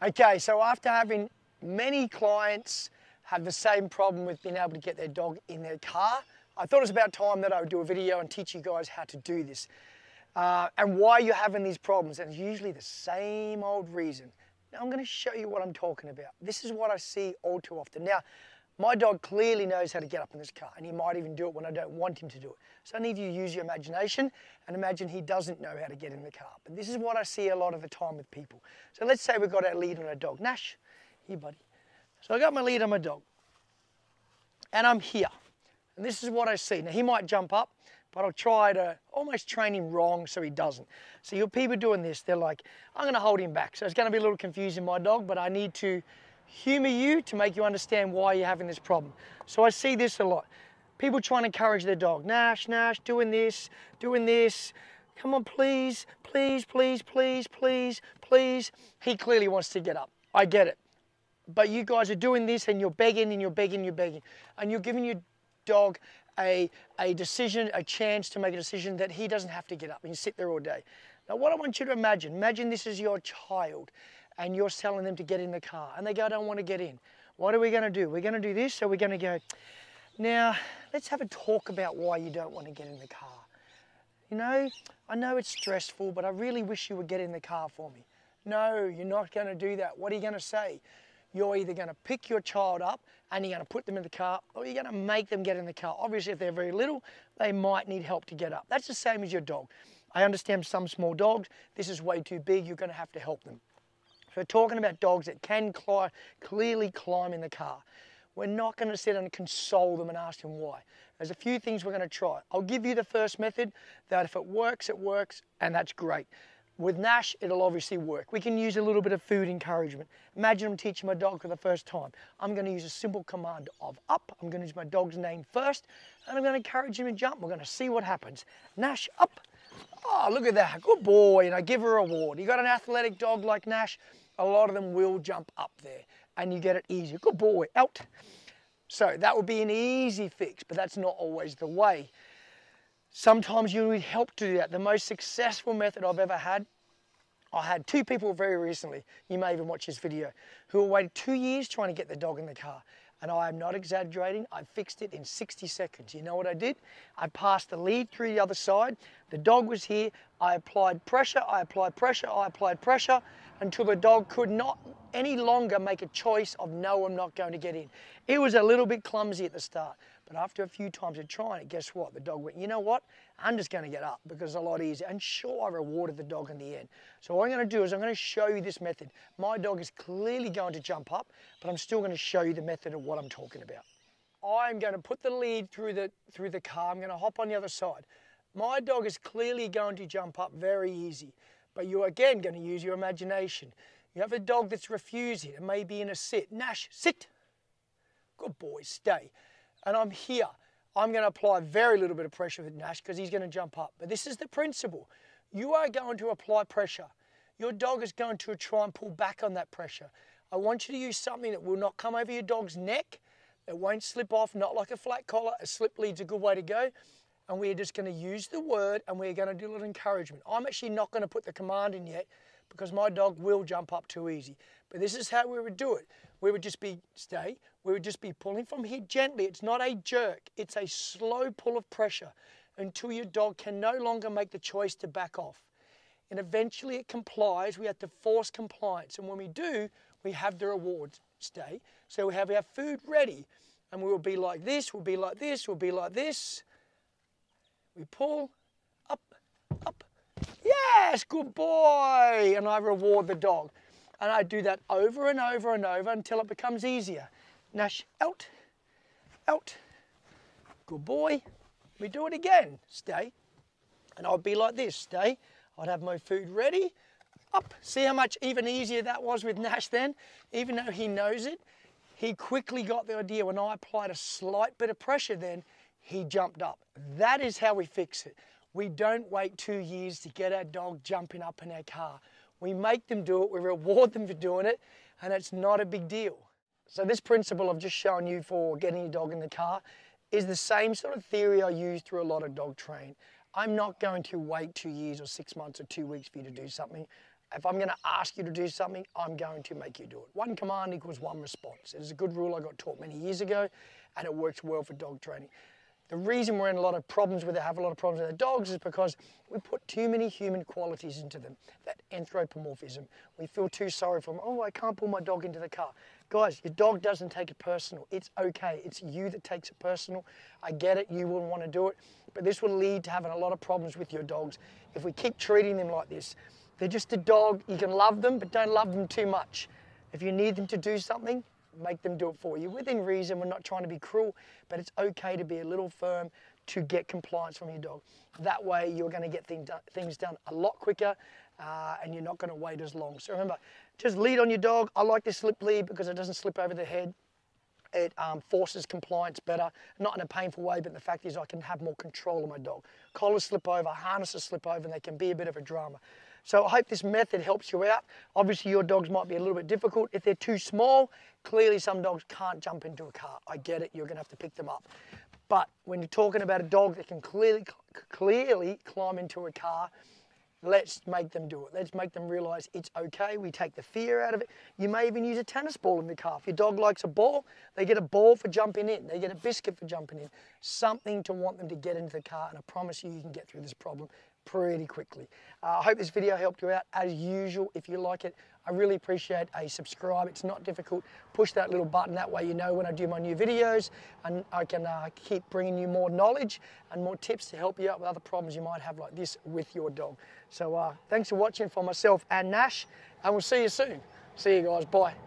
Okay, so after having many clients have the same problem with being able to get their dog in their car, I thought it was about time that I would do a video and teach you guys how to do this and why you're having these problems. And it's usually the same old reason. Now I'm going to show you what I'm talking about. This is what I see all too often. Now, my dog clearly knows how to get up in this car, and he might even do it when I don't want him to do it. So I need you to use your imagination and imagine he doesn't know how to get in the car. But this is what I see a lot of the time with people. So let's say we've got our lead on a dog. Nash, here buddy. So I got my lead on my dog, and I'm here. And this is what I see. Now he might jump up, but I'll try to almost train him wrong so he doesn't. So your people doing this, they're like, I'm going to hold him back. So it's going to be a little confusing, my dog, but I need to humor you to make you understand why you're having this problem. So I see this a lot. People trying to encourage their dog. Nash, Nash, doing this, doing this. Come on, please, please, please, please, please, please. He clearly wants to get up. I get it. But you guys are doing this and you're begging and you're begging, you're begging. And you're giving your dog a decision, a chance to make a decision that he doesn't have to get up and you sit there all day. Now what I want you to imagine this is your child and you're telling them to get in the car and they go, I don't want to get in. What are we going to do? We're going to do this, so we're going to go, now let's have a talk about why you don't want to get in the car. You know, I know it's stressful, but I really wish you would get in the car for me. No, you're not going to do that. What are you going to say? You're either going to pick your child up and you're going to put them in the car, or you're going to make them get in the car. Obviously, if they're very little, they might need help to get up. That's the same as your dog. I understand some small dogs, this is way too big, you're going to have to help them. So we're talking about dogs that can clearly climb in the car. We're not going to sit and console them and ask them why. There's a few things we're going to try. I'll give you the first method that if it works, and that's great. With Nash, it'll obviously work. We can use a little bit of food encouragement. Imagine I'm teaching my dog for the first time. I'm going to use a simple command of up. I'm going to use my dog's name first, and I'm going to encourage him to jump. We're going to see what happens. Nash, up. Oh, look at that. Good boy. And I give her a reward. You got an athletic dog like Nash, a lot of them will jump up there, and you get it easier. Good boy. Out. So that would be an easy fix, but that's not always the way. Sometimes you need help to do that. The most successful method I've ever had, I had two people very recently, you may even watch this video, who waited 2 years trying to get the dog in the car. And I am not exaggerating, I fixed it in 60 seconds. You know what I did? I passed the lead through the other side. The dog was here. I applied pressure, I applied pressure, I applied pressure until the dog could not any longer make a choice of no, I'm not going to get in. It was a little bit clumsy at the start, but after a few times of trying it, guess what? The dog went, you know what? I'm just going to get up because it's a lot easier. And sure, I rewarded the dog in the end. So what I'm going to do is I'm going to show you this method. My dog is clearly going to jump up, but I'm still going to show you the method of what I'm talking about. I'm going to put the lead through the car. I'm going to hop on the other side. My dog is clearly going to jump up very easy, but you're again going to use your imagination. You have a dog that's refusing. It may be in a sit. Nash, sit. Good boy, stay. And I'm here. I'm going to apply very little bit of pressure with Nash because he's going to jump up. But this is the principle. You are going to apply pressure. Your dog is going to try and pull back on that pressure. I want you to use something that will not come over your dog's neck. It won't slip off, not like a flat collar. A slip lead's a good way to go. And we're just going to use the word and we're going to do a little encouragement. I'm actually not going to put the command in yet because my dog will jump up too easy. But this is how we would do it. We would just be, stay, we would just be pulling from here gently. It's not a jerk, it's a slow pull of pressure until your dog can no longer make the choice to back off. And eventually it complies. We have to force compliance. And when we do, we have the rewards, stay. So we have our food ready and we will be like this, we'll be like this, we'll be like this. We pull, up, up. Yes, good boy. And I reward the dog. And I do that over and over and over until it becomes easier. Nash, out, out. Good boy. We do it again. Stay. And I'd be like this. Stay. I'd have my food ready. Up. See how much even easier that was with Nash then? Even though he knows it, he quickly got the idea. When I applied a slight bit of pressure then, he jumped up. That is how we fix it. We don't wait 2 years to get our dog jumping up in our car. We make them do it, we reward them for doing it, and it's not a big deal. So this principle I've just shown you for getting your dog in the car is the same sort of theory I use through a lot of dog training. I'm not going to wait 2 years or 6 months or 2 weeks for you to do something. if I'm going to ask you to do something, I'm going to make you do it. One command equals one response. It is a good rule I got taught many years ago, and it works well for dog training. The reason we're in a lot of problems with it, have a lot of problems with our dogs, is because we put too many human qualities into them. That anthropomorphism. We feel too sorry for them. Oh, I can't pull my dog into the car. Guys, your dog doesn't take it personal. It's okay. It's you that takes it personal. I get it. You wouldn't want to do it. But this will lead to having a lot of problems with your dogs if we keep treating them like this. They're just a dog. You can love them, but don't love them too much. If you need them to do something, make them do it for you. Within reason, we're not trying to be cruel, but it's okay to be a little firm to get compliance from your dog. That way, you're going to get things done a lot quicker, and you're not going to wait as long. So remember, just lead on your dog. I like this slip lead because it doesn't slip over the head. It forces compliance better, not in a painful way, but the fact is I can have more control of my dog. Collars slip over, harnesses slip over, and they can be a bit of a drama. So I hope this method helps you out. Obviously, your dogs might be a little bit difficult. If they're too small, clearly some dogs can't jump into a car. I get it, you're gonna have to pick them up. But when you're talking about a dog that can clearly climb into a car, let's make them do it. Let's make them realize it's okay. We take the fear out of it. You may even use a tennis ball in the car. If your dog likes a ball, they get a ball for jumping in. They get a biscuit for jumping in. Something to want them to get into the car, and I promise you, you can get through this problem pretty quickly. I hope this video helped you out. As usual, if you like it, I really appreciate a subscribe. It's not difficult. Push that little button. That way you know when I do my new videos, and I can keep bringing you more knowledge and more tips to help you out with other problems you might have like this with your dog. So thanks for watching for myself and Nash, and we'll see you soon. See you guys. Bye.